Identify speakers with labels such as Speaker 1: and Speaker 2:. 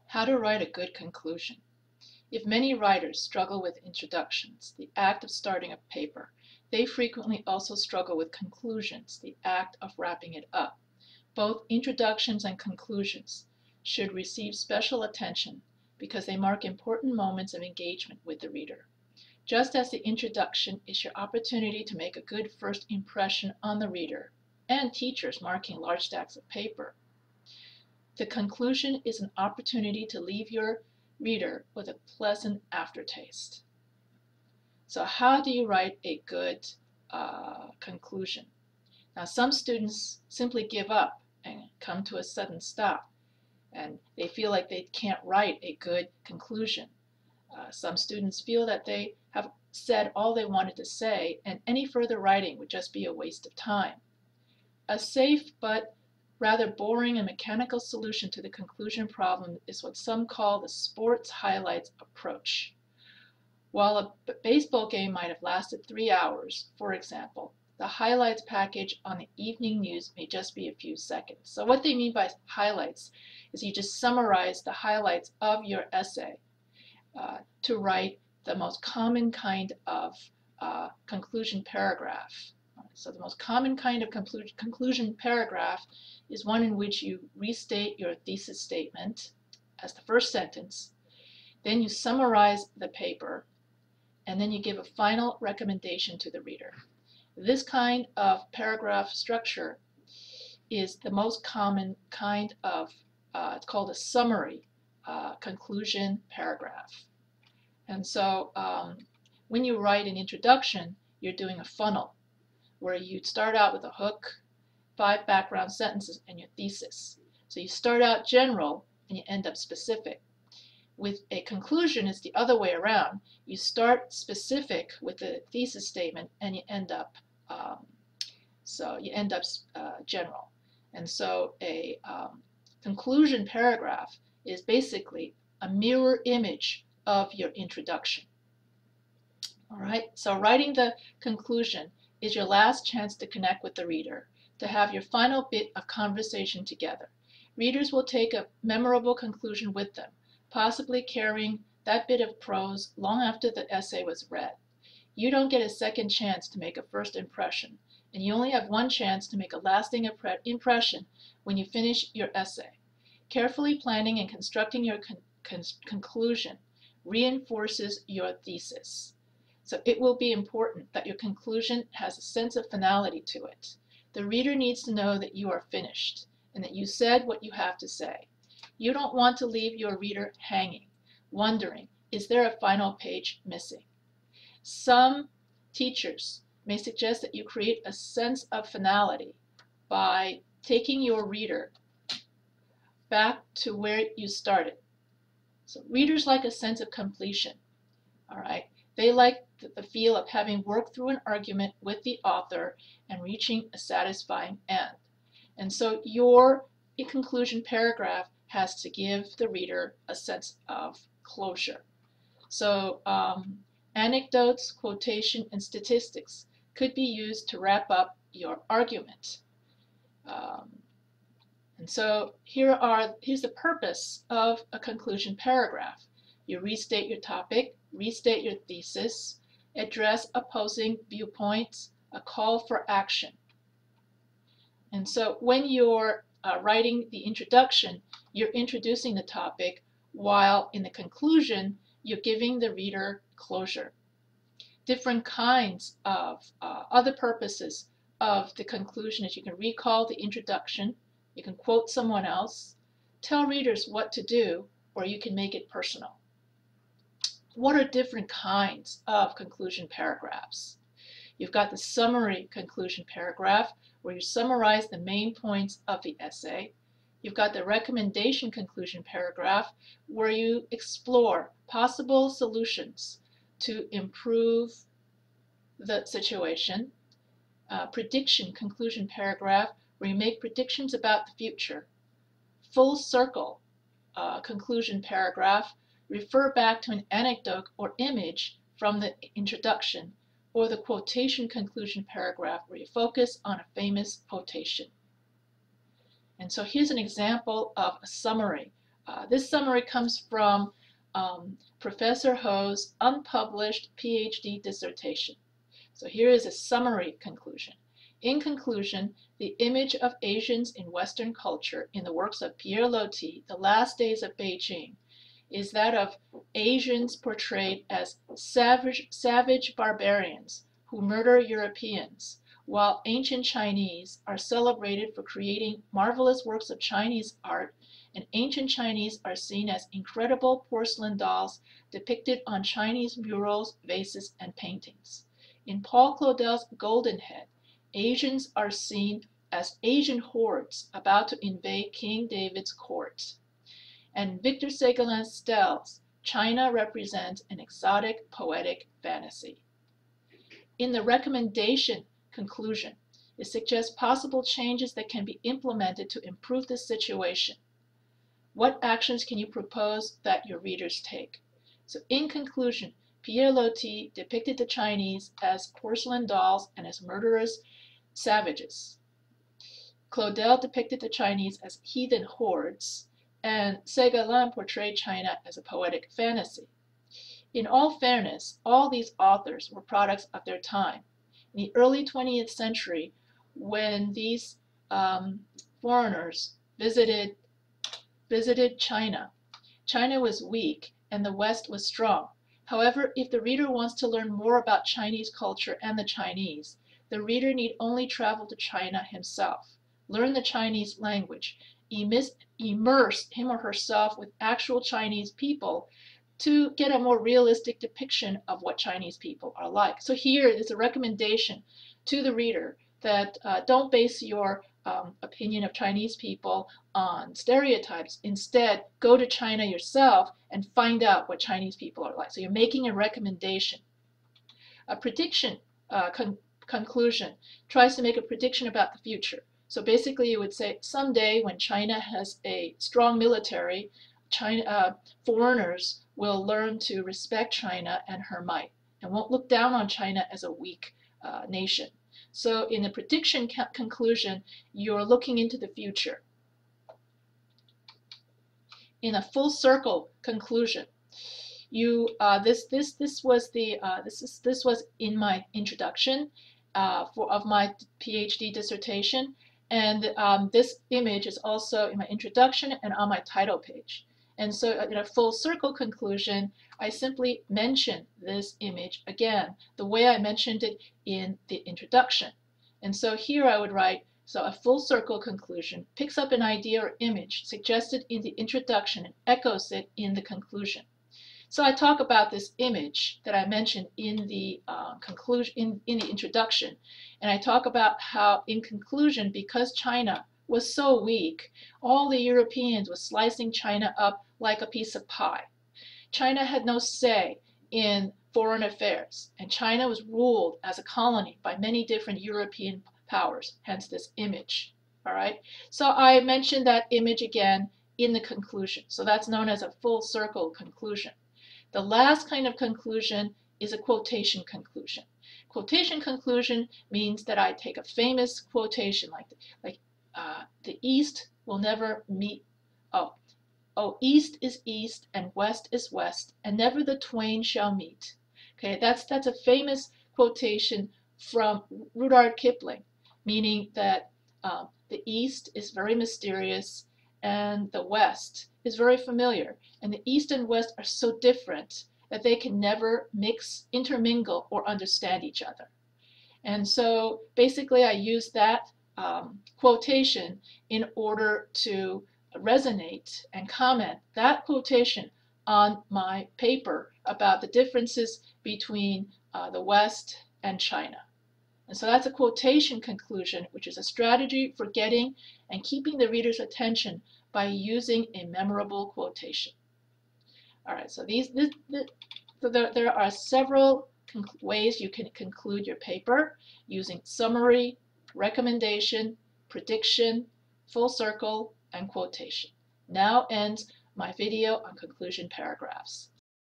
Speaker 1: How to write a good conclusion. If many writers struggle with introductions, the act of starting a paper, they frequently also struggle with conclusions, the act of wrapping it up. Both introductions and conclusions should receive special attention because they mark important moments of engagement with the reader. Just as the introduction is your opportunity to make a good first impression on the reader, and teachers marking large stacks of paper, the conclusion is an opportunity to leave your reader with a pleasant aftertaste. So how do you write a good conclusion? Now, some students simply give up and come to a sudden stop, and they feel like they can't write a good conclusion. Some students feel that they have said all they wanted to say, and any further writing would just be a waste of time. A safe but rather boring and mechanical solution to the conclusion problem is what some call the sports highlights approach. While a baseball game might have lasted 3 hours, for example, the highlights package on the evening news may just be a few seconds. So what they mean by highlights is you just summarize the highlights of your essay to write the most common kind of conclusion paragraph. So the most common kind of conclusion paragraph is one in which you restate your thesis statement as the first sentence, then you summarize the paper, and then you give a final recommendation to the reader. This kind of paragraph structure is the most common kind of, it's called a summary conclusion paragraph. And so when you write an introduction, you're doing a funnel where you start out with a hook, 5 background sentences, and your thesis. So you start out general and you end up specific. With a conclusion, it's the other way around. You start specific with the thesis statement and you end up general. And so a conclusion paragraph is basically a mirror image of your introduction. All right, so writing the conclusion is your last chance to connect with the reader, to have your final bit of conversation together. Readers will take a memorable conclusion with them, possibly carrying that bit of prose long after the essay was read. You don't get a second chance to make a first impression, and you only have one chance to make a lasting impression when you finish your essay. Carefully planning and constructing your conclusion reinforces your thesis. So it will be important that your conclusion has a sense of finality to it. The reader needs to know that you are finished and that you said what you have to say. You don't want to leave your reader hanging, wondering, is there a final page missing? Some teachers may suggest that you create a sense of finality by taking your reader back to where you started. So readers like a sense of completion, all right? They like the feel of having worked through an argument with the author and reaching a satisfying end. And so your conclusion paragraph has to give the reader a sense of closure. So anecdotes, quotation, and statistics could be used to wrap up your argument. And so here's the purpose of a conclusion paragraph. You restate your topic, restate your thesis, address opposing viewpoints, a call for action. And so when you're writing the introduction, you're introducing the topic, while in the conclusion, you're giving the reader closure. Different kinds of other purposes of the conclusion is you can recall the introduction, you can quote someone else, tell readers what to do, or you can make it personal. What are different kinds of conclusion paragraphs? You've got the summary conclusion paragraph where you summarize the main points of the essay. You've got the recommendation conclusion paragraph where you explore possible solutions to improve the situation. Prediction conclusion paragraph where you make predictions about the future. Full circle conclusion paragraph, refer back to an anecdote or image from the introduction, or the quotation conclusion paragraph where you focus on a famous quotation. And so here's an example of a summary This summary comes from Professor Ho's unpublished PhD dissertation. So here is a summary conclusion. In conclusion, the image of Asians in Western culture in the works of Pierre Loti, The Last Days of Beijing, is that of Asians portrayed as savage barbarians who murder Europeans, while ancient Chinese are celebrated for creating marvelous works of Chinese art, and ancient Chinese are seen as incredible porcelain dolls depicted on Chinese murals, vases, and paintings. In Paul Claudel's Golden Head, Asians are seen as Asian hordes about to invade King David's court. And Victor Ségolène Stel's China represents an exotic poetic fantasy. In the recommendation conclusion, it suggests possible changes that can be implemented to improve the situation. What actions can you propose that your readers take? So in conclusion, Pierre Loti depicted the Chinese as porcelain dolls and as murderous savages. Claudel depicted the Chinese as heathen hordes, and Ségolène portrayed China as a poetic fantasy. In all fairness, all these authors were products of their time. In the early 20th century, when these foreigners visited China, China was weak and the West was strong. However, if the reader wants to learn more about Chinese culture and the Chinese, the reader need only travel to China himself, learn the Chinese language, immerse him or herself with actual Chinese people to get a more realistic depiction of what Chinese people are like. So here is a recommendation to the reader that don't base your opinion of Chinese people on stereotypes. Instead, go to China yourself and find out what Chinese people are like. So you're making a recommendation. A prediction conclusion tries to make a prediction about the future. So basically you would say someday when China has a strong military, foreigners will learn to respect China and her might and won't look down on China as a weak nation. So in the prediction conclusion, you're looking into the future. In a full circle conclusion, this was in my introduction of my PhD dissertation, and this image is also in my introduction and on my title page. And so in a full circle conclusion, I simply mention this image again, the way I mentioned it in the introduction. And so here I would write, so a full circle conclusion picks up an idea or image suggested in the introduction and echoes it in the conclusion. So I talk about this image that I mentioned in the conclusion, in the introduction, and I talk about how in conclusion, because China was so weak, all the Europeans were slicing China up like a piece of pie. China had no say in foreign affairs, and China was ruled as a colony by many different European powers, hence this image. All right, so I mentioned that image again in the conclusion. So that's known as a full circle conclusion. The last kind of conclusion is a quotation conclusion. Quotation conclusion means that I take a famous quotation like the East will never meet, oh, East is East and West is West, and never the twain shall meet. Okay, that's a famous quotation from Rudyard Kipling, meaning that the East is very mysterious and the West is very familiar. And the East and West are so different that they can never mix, intermingle, or understand each other. And so basically I use that quotation in order to resonate and comment that quotation on my paper about the differences between the West and China. And so that's a quotation conclusion, which is a strategy for getting and keeping the reader's attention by using a memorable quotation. All right, so there are several ways you can conclude your paper using summary, recommendation, prediction, full circle, and quotation. Now ends my video on conclusion paragraphs.